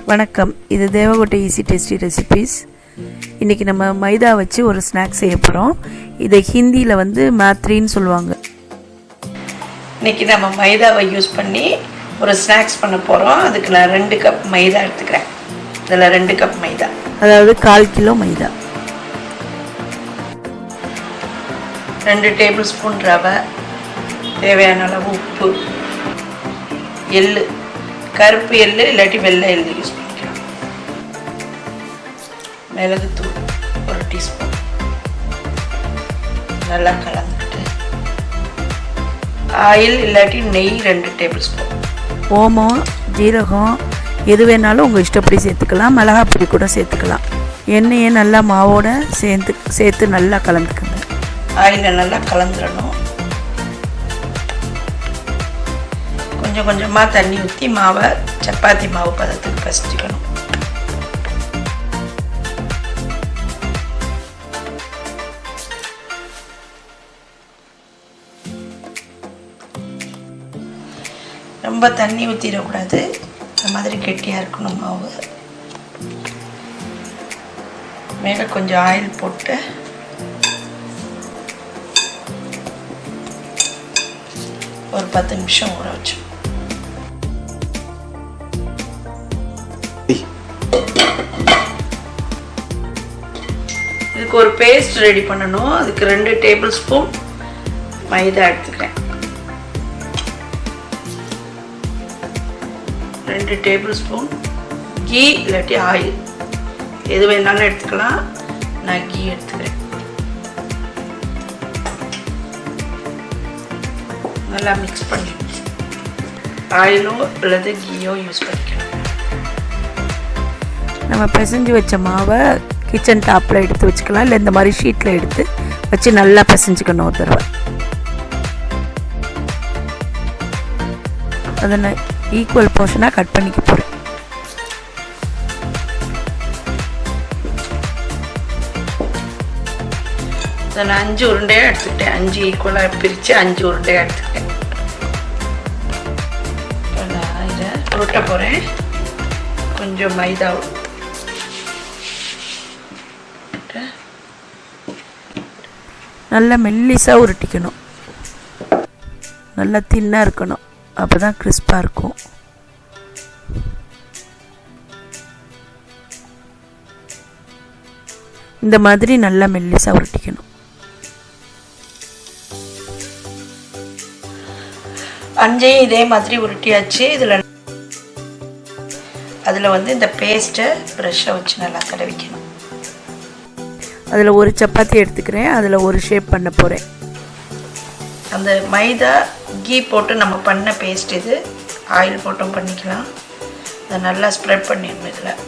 வணக்கம், இது Devakottai easy tasty recipes. இன்றைக்கி நம்ம மைதா வச்சு ஒரு ஸ்நாக்ஸ் செய்ய போகிறோம். இதை ஹிந்தியில் மேத்ரின்னு சொல்லுவாங்க. இன்றைக்கி நம்ம மைதாவை யூஸ் பண்ணி ஒரு ஸ்நாக்ஸ் பண்ண போகிறோம். அதுக்கு நான் 2 கப் மைதா எடுத்துக்கிறேன். இதில் 2 கப் மைதா, அதாவது 1/4 கிலோ மைதா, 2 டேபிள் ஸ்பூன் ரவை, தேவையான அளவு உப்பு, எள்ளு, கருப்பு எள்ளு இல்லாட்டி வெள்ளை எள்ளு யூஸ் பண்ணிக்கலாம், மிளகுத்தூள் 1 டீஸ்பூன், நல்லா கலந்துட்டு ஆயில் இல்லாட்டி நெய் 2 டேபிள் ஸ்பூன், ஓமம், ஜீரகம் எது வேணாலும் உங்கள் இஷ்டப்படி சேர்த்துக்கலாம். மிளகாப்பொடி கூட சேர்த்துக்கலாம். எண்ணெயை நல்லா மாவோட சேர்த்து நல்லா கலந்துக்குங்க. ஆயிலில் நல்லா கலந்துடணும். கொஞ்சம் கொஞ்சமாக தண்ணி ஊற்றி மாவை சப்பாத்தி மாவு பதத்துக்கு பசிச்சுக்கணும். ரொம்ப தண்ணி ஊற்றிடக்கூடாது. இந்த மாதிரி கெட்டியாக இருக்கணும் மாவு. மேலே கொஞ்சம் ஆயில் போட்டு ஒரு 10 நிமிஷம் ஊற வச்சு இதுக்கு ஒரு பேஸ்ட் ரெடி பண்ணணும். அதுக்கு 2 டேபிள் ஸ்பூன் மைதா எடுத்துக்கிறேன், 2 டேபிள் ஸ்பூன் கீ இல்லாட்டி ஆயில் எது வேணாலும் எடுத்துக்கலாம். நான் கீ எடுத்துக்கிறேன். நல்லா மிக்ஸ் பண்ணி ஆயிலோ அல்லது கீயோ யூஸ் பண்ணிக்கலாம். நம்ம பிசைஞ்சு வச்ச மாவை கிச்சன் டாப்பில் எடுத்து வச்சுக்கலாம், இல்லை இந்த மாதிரி ஷீட்டில் எடுத்து வச்சு நல்லா பிசைஞ்சுக்கணும். ஒரு தடவை அதை நான் ஈக்குவல் போர்ஷனாக கட் பண்ணிக்க போகிறேன். இதை நான் 5 உருண்டையாக எடுத்துக்கிட்டேன். 5 ஈக்குவலாக பிரித்து 5 உருண்டையாக எடுத்துக்கிட்டேன். இப்போ நான் இதை உருட்ட போகிறேன். கொஞ்சம் மைதா நல்லா மெல்லிசாக உருட்டிக்கணும். நல்லா தின்னாக இருக்கணும், அப்போ தான் கிறிஸ்பாக இருக்கும். இந்த மாதிரி நல்லா மெல்லிசாக உருட்டிக்கணும். அஞ்சையும் இதே மாதிரி உருட்டியாச்சு. அதில் இந்த பேஸ்ட்டை ப்ரெஷ்ஷை வச்சு நல்லா தடவிக்கணும். அதில் ஒரு சப்பாத்தி எடுத்துக்கிறேன். அதில் ஒரு ஷேப் பண்ண போகிறேன். அந்த மைதா கீ போட்டு நம்ம பண்ண பேஸ்ட் இது. ஆயில் போட்டும் பண்ணிக்கலாம். அதை நல்லா ஸ்ப்ரெட் பண்ணிடணும். இதில்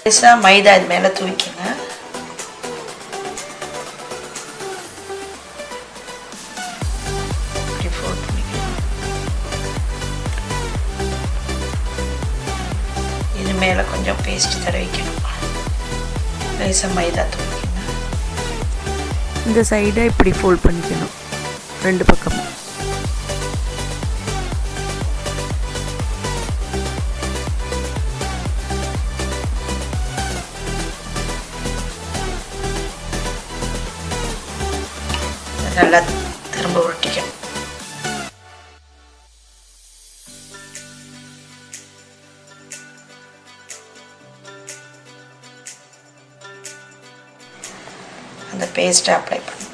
லேசாக மைதா இது மேலே தூக்கிங்க. இப்படி ஃபோல்ட் பண்ணிக்கணும். இது மேலே கொஞ்சம் பேஸ்ட் தடவிக்கணும். லேசாக மைதா தூக்கிங்க. இந்த சைடை இப்படி ஃபோல்ட் பண்ணிக்கணும் 2 பக்கமும். நல்லா திரும்ப உருட்டிக்கணும். அந்த பேஸ்ட்டை அப்ளை பண்ணணும்.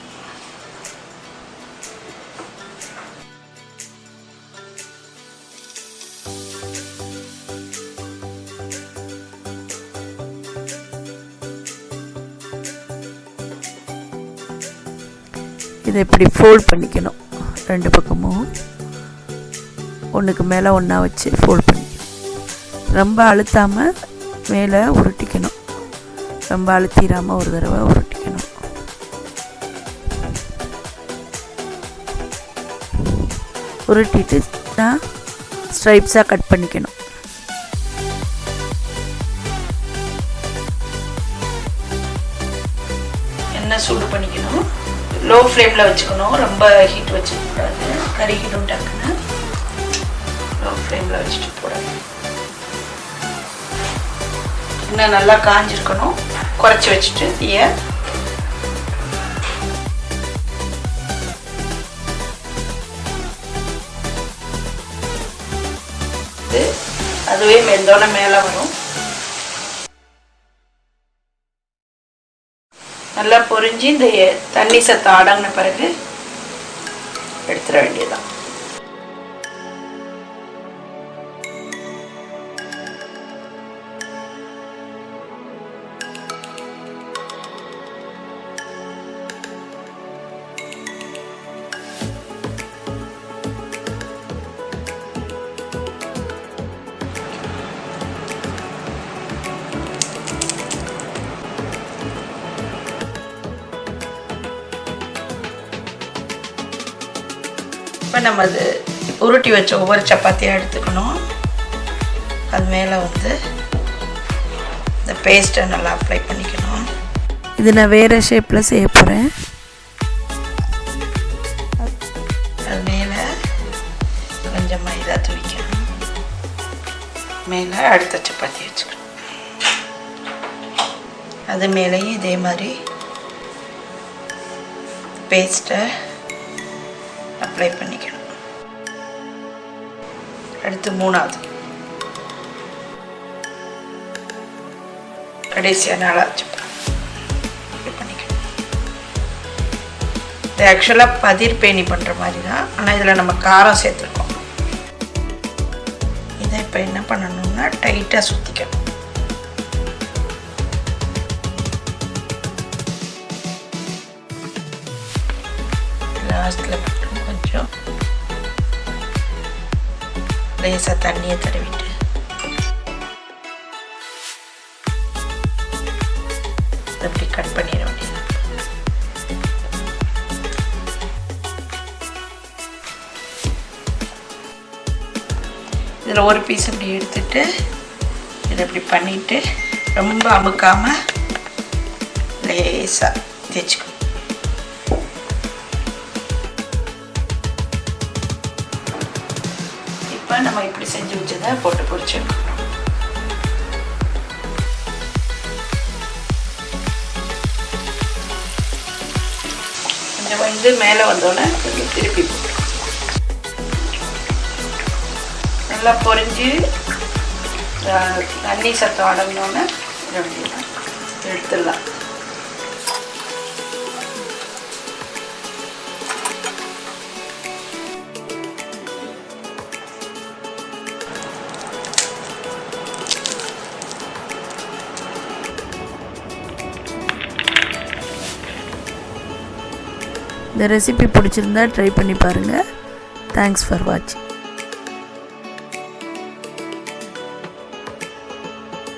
இதை இப்படி ஃபோல்ட் பண்ணிக்கணும். 2 பக்கமும் ஒன்றுக்கு மேலே ஒன்றா வச்சு ஃபோல்ட் பண்ணிக்கணும். ரொம்ப அழுத்தாமல் மேலே உருட்டிக்கணும். ரொம்ப அழுத்திடாமல் ஒரு தடவை உருட்டிக்கணும். உருட்டிட்டு தான் ஸ்ட்ரைப்ஸாக கட் பண்ணிக்கணும். எண்ணெய் சூடு பண்ணிக்கணும். லோ ஃப்ளேமில் வச்சுக்கணும். ரொம்ப ஹீட் வச்சுக்கூடாது, கறிக்கிடும் டக்குன்னு. லோ ஃப்ளேமில் வச்சுட்டு போடணும். எண்ணெய் நல்லா காஞ்சிருக்கணும். குறைச்சி வச்சுட்டு தீயை அதுவே மெந்தோன மேலே வரும். நல்லா பொரிஞ்சு இந்த தண்ணி சத்தம் அடங்கின பிறகு எடுத்துட வேண்டியதுதான். இப்போ நம்ம அது உருட்டி வச்ச ஒவ்வொரு சப்பாத்தியாக எடுத்துக்கணும். அது மேலே வந்து இந்த பேஸ்ட்டை நல்லா அப்ளை பண்ணிக்கணும். இது நான் வேறு ஷேப்பில் செய்ய போகிறேன். அது மேலே கொஞ்சம் மைதா தூவிக்கணும். மேலே அடுத்த சப்பாத்தி வச்சுக்கணும். அது மேலேயும் இதே மாதிரி பேஸ்ட்டை அப்ளை பண்ணிக்கணும். அடுத்து மூணாவது கடைசியாக நாளாச்சு பண்ணிக்கணும். இது ஆக்சுவலாக பதிர் பேணி பண்ணுற மாதிரி தான், ஆனால் இதில் நம்ம காரம் சேர்த்துருக்கோம். இதை இப்போ என்ன பண்ணணும்னா டைட்டாக சுற்றிக்கணும். லாஸ்ட்டில் மட்டும் கொஞ்சம் லேசாக தண்ணியை தடவிட்டு அப்படி கட் பண்ணிட வேண்டியது. இதில் ஒரு பீஸ் அப்படி எடுத்துட்டு இதை அப்படி பண்ணிட்டு ரொம்ப அமுக்காமல் லேசாக தேய்ச்சிக்கணும். நம்ம இப்படி செஞ்சு வச்சதை போட்டு பொரிச்சிடணும். கொஞ்சம் வந்து மேலே வந்தோடனே கொஞ்சம் திருப்பி போட்டு நல்லா பொரிஞ்சு தண்ணி சத்தம் அடங்கினோன்னே எடுத்துடலாம். இந்த ரெசிபி பிடிச்சிருந்தா ட்ரை பண்ணி பாருங்கள். தேங்க்ஸ் ஃபார் வாட்சிங்.